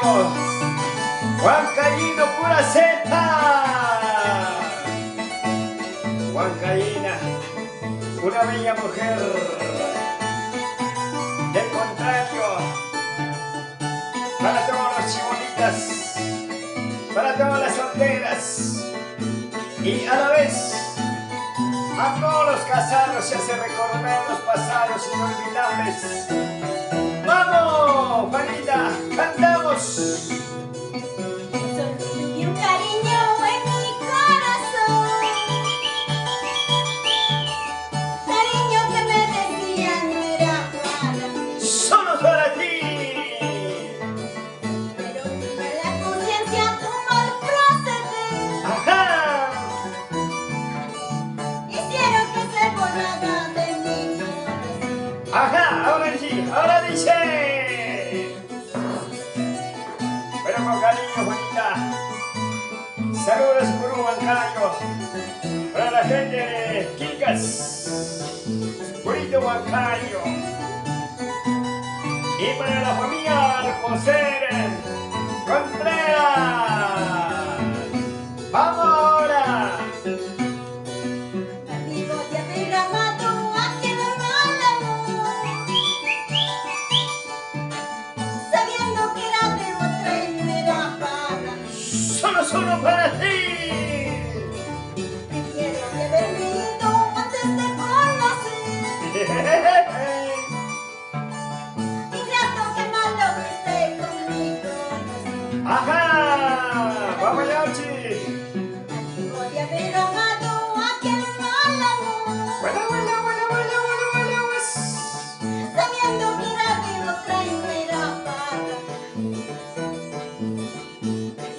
contrario. Huancayino pura zeta. Huancayina, una bella mujer. Del contrario, para todos los chibolitas, para todas las solteras y a la vez a todos los casados se hace recordar los pasados inolvidables. ¡Vamos, Juanita! ¡Cantamos! Y un cariño en mi corazón, cariño que me decía no era para mí, ¡Solo para ti! pero tuve la conciencia tu mal proceder. ¡Ajá! Hicieron que se borrara de mi corazón. ¡Ajá! Ahora sí, ahora dice. Pero con cariño, Juanita. Saludos por Huancayo. Para la gente de Quilcas, Purito Huancayo. Y para la familia Alcocer Contreras. ¡Vamos ahora! Amigo te ha derramado aquí en el amor, sabiendo que era de otra y no era para mí. ¡Solo para ti! Quiero haber vivido antes de conocer. Ingrato que malo que esté conmigo. ¡Ajá! ¡Vamos, Yauchi! Amigo de haber amado a quien mal amó, ¡Bueno! sabiendo que era de otra y no era para mí.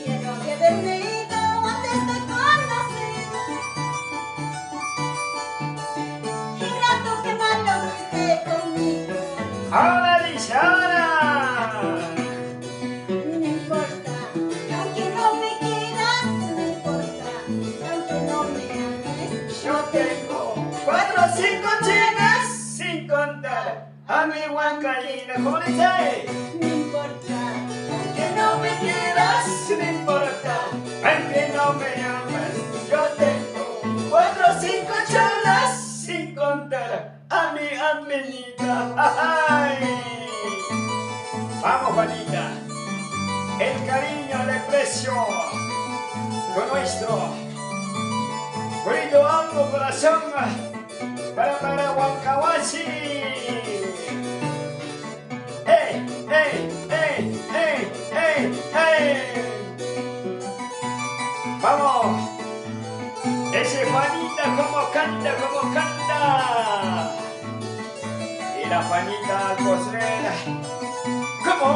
Quiero haberme ido antes de conocer. Ingrato que malo que esté conmigo. ¡Ahora dice, ahora! No importa, aunque no me quieras, no importa, aunque no me ames. Yo tengo 4 o 5 chicas sin contar a mi Huancayina. ¿Cómo dice? No importa, Que no me quieras, no importa, aunque no me ames. Yo tengo 4 o 5 cholas sin contar a mi Amelita. ¡Ay! Vamos, Juanita, el cariño, el aprecio con nuestro bonito algo corazón para Huancahuasi. ¡Ey, ey, ey, ey, ey, ey! ¡Vamos! Ese Juanita como canta, como canta. Y la Juanita Alcocer. ¿Cómo?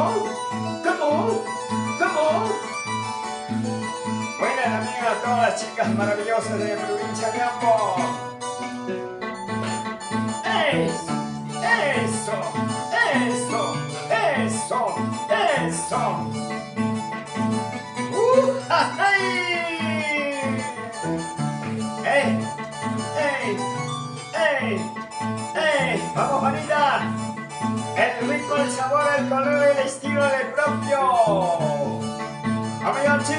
Buenas amigas a todas las chicas maravillosas de la provincia de Ambo. Eso. ¡Ay! Vamos, Juanita. El rico, el sabor, el color, el estilo del propio. ¡Vamos, Yauchi!